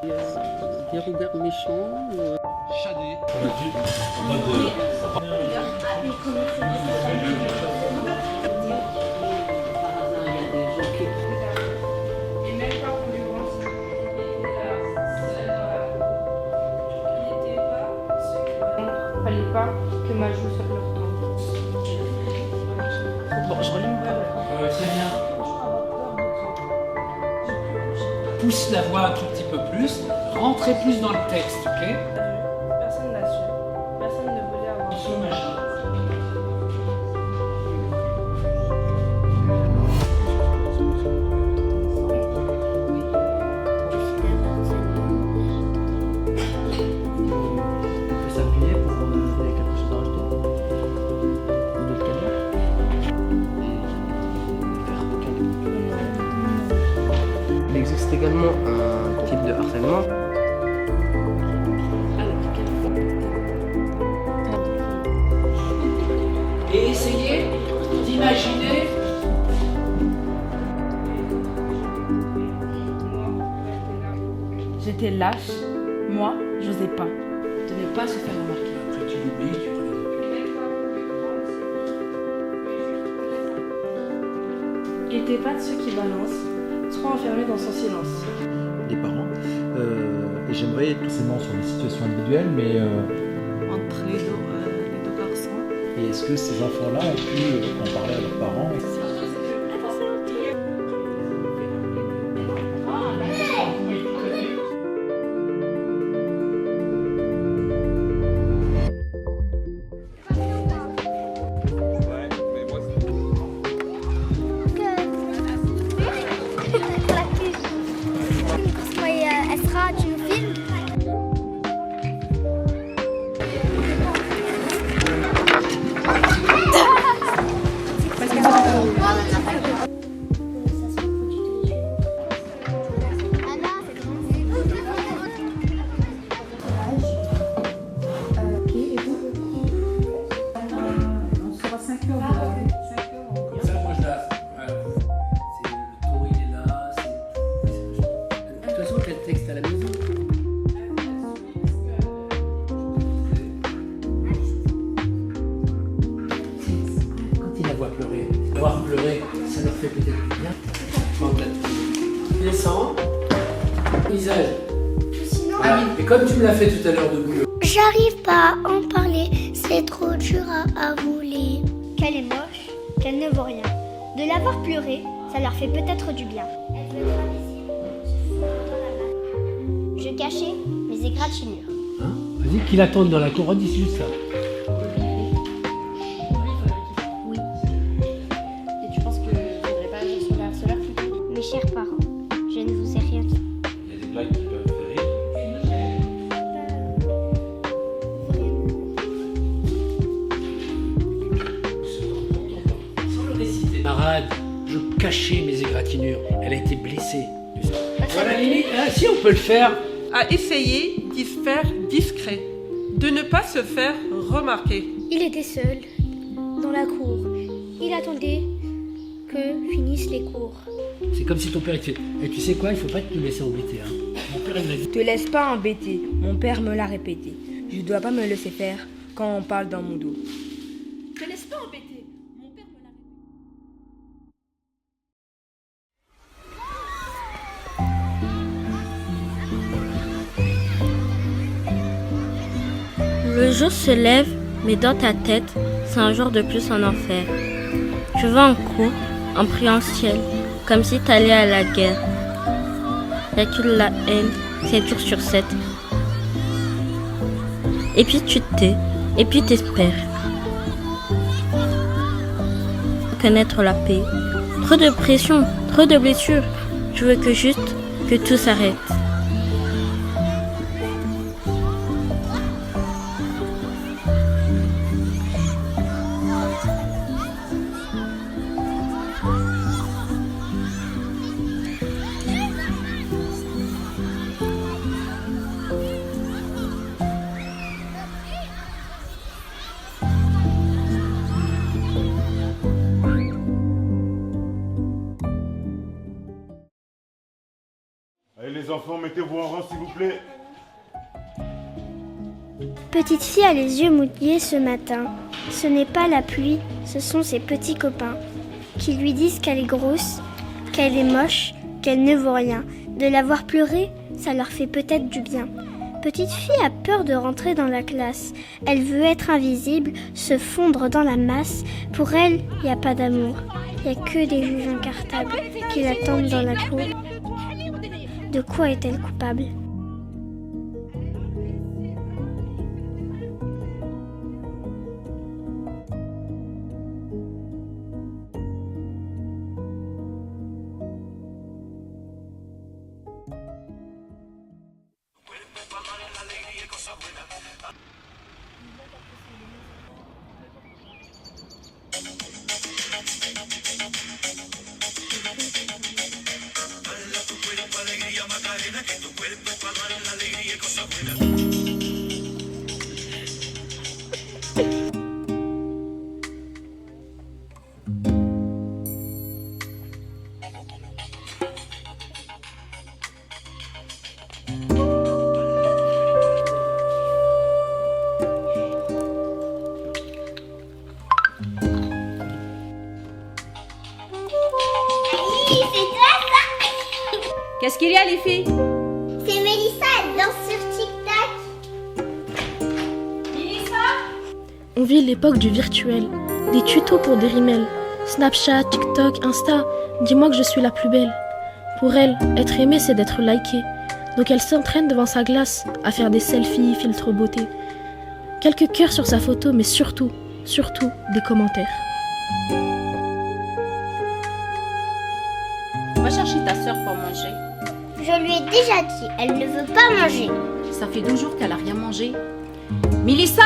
Des regards méchants. Chadé. En mode. Et même pas pour les grands signes. Fallait pas que ma joue soit leur temps. Bon, je relis. Très bien. Pousse la voix un tout petit peu plus. Rentrez plus dans le texte, ok? Personne n'a su. Personne ne voulait avoir su. S'appuyer pour donner quelque chose à rajouter ou d'autres canaux et faire. Il existe également un type de harcèlement. Et essayez d'imaginer. J'étais lâche. Moi, j'osais pas. De ne pas se faire remarquer. Après, tu l'oublies, tu Il était pas de ceux qui balancent, trop enfermé dans son silence. des parents. Et j'aimerais être forcément sur des situations individuelles, mais Entre les deux garçons. et est-ce que ces enfants-là ont pu en parler à leurs parents? Esra, tu nous filmes? Comme ça, moi je la. Voilà. C'est le taux, il est là. De toute façon, t'as le texte à la maison. Quand il la voit pleurer, voir pleurer, ça leur fait peut-être du bien. Descends. Visage. Voilà. Et comme tu me l'as fait tout à l'heure debout. J'arrive pas à en parler, c'est trop dur à avouer. Qu'elle est moche, qu'elle ne vaut rien. De l'avoir pleuré, ça leur fait peut-être du bien. Je cachais mes égratignures. Hein? Vas-y, qu'il attende dans la cour, dis juste ça. Oui. Et tu penses que je voudrais pas agir sur le harceleur? Mes chers parents, je ne vous ai rien dit. Il y a des blagues qui peuvent faire rire. Sans le réciter. Camarade, je cachais mes égratignures. Elle a été blessée. Voilà, Lily. Ah, si, on peut le faire. À essayer d'y se faire discret, de ne pas se faire remarquer. Il était seul, dans la cour. Il attendait que finissent les cours. C'est comme si ton père était. Et tu sais quoi, il faut pas te laisser embêter. Hein. Mon père, il m'a dit. Te laisse pas embêter, mon père me l'a répété. Je dois pas me laisser faire quand on parle dans mon dos. Te laisse pas embêter. Mon père me l'a Le jour se lève, mais dans ta tête, c'est un jour de plus en enfer. Tu vas en cours, en priant au ciel, comme si t'allais à la guerre. Y'a que la haine, 7 jours sur 7. Et puis tu te tais, et puis t'espères. Connaître la paix. Trop de pression, trop de blessures. Tu veux que juste que tout s'arrête. Allez les enfants, mettez-vous en rang s'il vous plaît. Petite fille a les yeux mouillés ce matin. Ce n'est pas la pluie, ce sont ses petits copains qui lui disent qu'elle est grosse, qu'elle est moche, qu'elle ne vaut rien. De la voir pleurer, ça leur fait peut-être du bien. Petite fille a peur de rentrer dans la classe. Elle veut être invisible, se fondre dans la masse. Pour elle, il n'y a pas d'amour. Il n'y a que des juges incartables qui l'attendent dans la cour. De quoi est-elle coupable ? Qu'est-ce qu'il y a, les filles? C'est Mélissa, elle danse sur TikTok. On vit l'époque du virtuel, des tutos pour des rimels, Snapchat, TikTok, Insta, dis-moi que je suis la plus belle. Pour elle, être aimée c'est d'être likée, donc elle s'entraîne devant sa glace à faire des selfies, filtre beauté. Quelques cœurs sur sa photo, mais surtout des commentaires. Va chercher ta soeur pour manger. Je lui ai déjà dit, elle ne veut pas manger. Ça fait 2 jours qu'elle a rien mangé. Mélissa!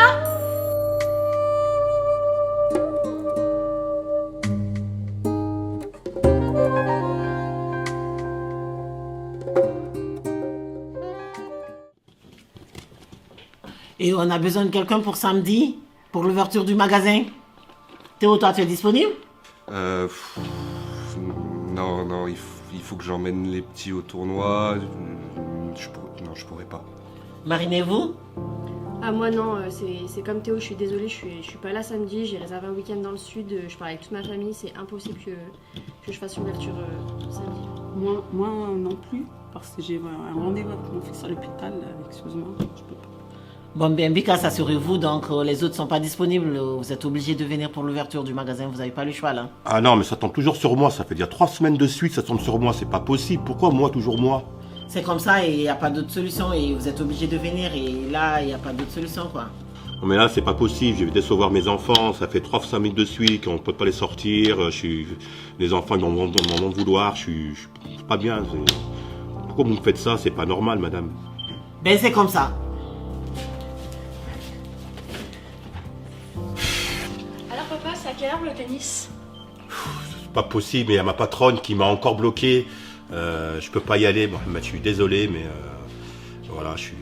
Et on a besoin de quelqu'un pour samedi, pour l'ouverture du magasin. Théo, toi, tu es disponible? Non, il faut que j'emmène les petits au tournoi. Je pourrais pas. Marine et vous? Ah moi non, c'est comme Théo, je suis désolée, je suis pas là samedi, j'ai réservé un week-end dans le sud, je pars avec toute ma famille, c'est impossible que je fasse l'ouverture samedi. Moi non plus, parce que j'ai un rendez-vous avec mon fils à l'hôpital, excuse-moi, je peux pas. Bon, bien, Bika, assurez-vous, donc les autres sont pas disponibles. Vous êtes obligés de venir pour l'ouverture du magasin, vous n'avez pas le choix là. Ah non, mais ça tombe toujours sur moi, ça fait déjà 3 semaines de suite, ça tombe sur moi, c'est pas possible. Pourquoi moi, toujours moi? C'est comme ça et il n'y a pas d'autre solution et vous êtes obligés de venir et là, il n'y a pas d'autre solution quoi. Non mais là, c'est pas possible, je vais décevoir mes enfants, ça fait 3 semaines de suite qu'on peut pas les sortir, les enfants ils m'en vouloir, je suis pas bien. Pourquoi vous me faites ça? C'est pas normal, madame. Ben c'est comme ça. Alors papa, c'est à quelle heure le tennis? C'est pas possible, mais il y a ma patronne qui m'a encore bloqué. Je peux pas y aller, bon, je suis désolé, mais voilà, je suis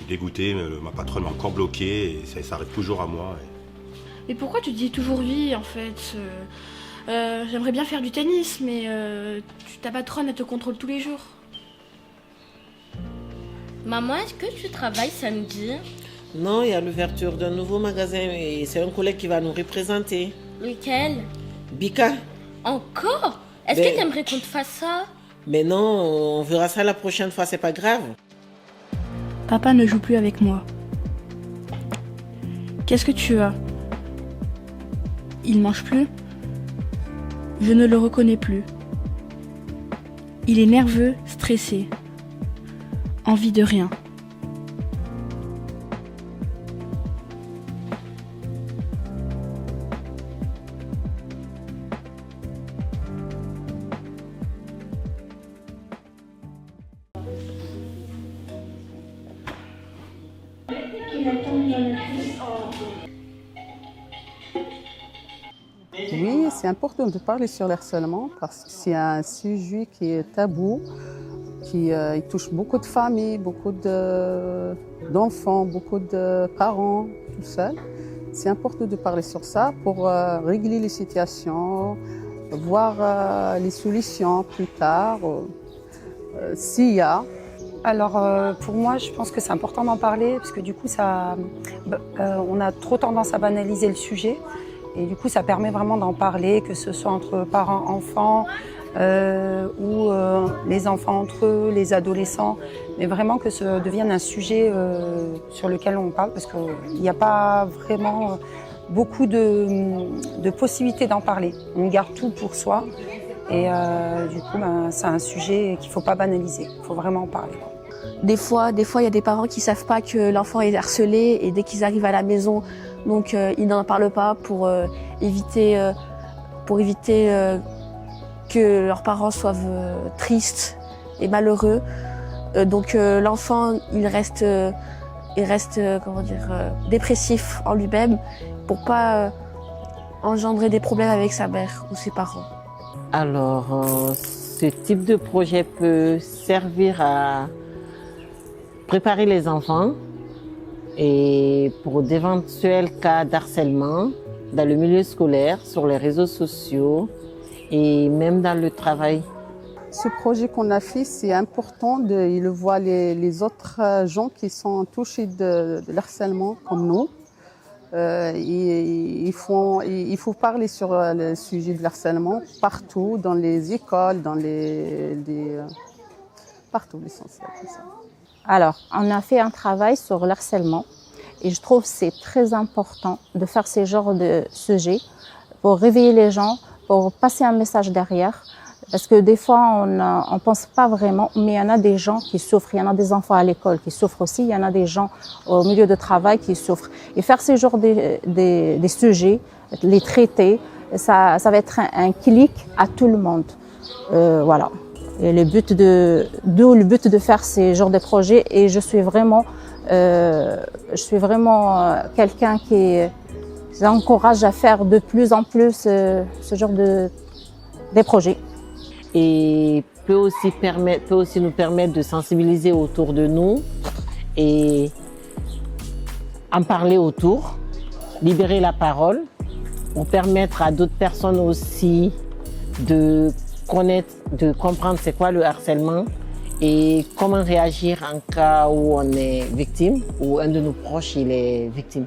dégoûté. Ma patronne m'a encore bloqué et ça arrive toujours à moi. Mais pourquoi tu dis toujours oui en fait? J'aimerais bien faire du tennis, mais ta patronne elle te contrôle tous les jours. Maman, est-ce que tu travailles samedi? Non, il y a l'ouverture d'un nouveau magasin et c'est un collègue qui va nous représenter. Lequel? Bika. Encore? Est-ce que t'aimerais qu'on te fasse ça? Mais non, on verra ça la prochaine fois, c'est pas grave. Papa ne joue plus avec moi. Qu'est-ce que tu as? Il mange plus? Je ne le reconnais plus. Il est nerveux, stressé. Envie de rien. Oui, c'est important de parler sur le harcèlement parce que c'est un sujet qui est tabou, qui il touche beaucoup de familles, beaucoup d'enfants, beaucoup de parents, tout seul. C'est important de parler sur ça pour régler les situations, voir les solutions plus tard, s'il y a. Alors pour moi, je pense que c'est important d'en parler parce que du coup, on a trop tendance à banaliser le sujet et du coup, ça permet vraiment d'en parler, que ce soit entre parents-enfants ou les enfants entre eux, les adolescents, mais vraiment que ça devienne un sujet sur lequel on parle parce qu'il n'y a pas vraiment beaucoup de possibilités d'en parler. On garde tout pour soi et du coup, c'est un sujet qu'il ne faut pas banaliser, il faut vraiment en parler. Des fois, il y a des parents qui savent pas que l'enfant est harcelé et dès qu'ils arrivent à la maison, donc ils n'en parlent pas pour éviter que leurs parents soient tristes et malheureux. Donc l'enfant, il reste dépressif en lui-même pour pas engendrer des problèmes avec sa mère ou ses parents. Alors, ce type de projet peut servir à préparer les enfants et pour d'éventuels cas d'harcèlement dans le milieu scolaire, sur les réseaux sociaux et même dans le travail. Ce projet qu'on a fait, c'est important. Il voit les autres gens qui sont touchés de l'harcèlement comme nous. Il faut parler sur le sujet de l'harcèlement partout, dans les écoles, partout l'essentiel. Alors, on a fait un travail sur l'harcèlement et je trouve que c'est très important de faire ce genre de sujet pour réveiller les gens, pour passer un message derrière. Parce que des fois, on pense pas vraiment, mais il y en a des gens qui souffrent. Il y en a des enfants à l'école qui souffrent aussi. Il y en a des gens au milieu de travail qui souffrent. Et faire ce genre des sujets, les traiter, ça va être un clic à tout le monde. Voilà. Et d'où le but de faire ces genres de projets. Et je suis vraiment quelqu'un qui encourage à faire de plus en plus ce genre des projets. Et peut aussi nous permettre de sensibiliser autour de nous et en parler autour, libérer la parole pour permettre à d'autres personnes aussi de connaître, de comprendre c'est quoi le harcèlement et comment réagir en cas où on est victime ou un de nos proches il est victime.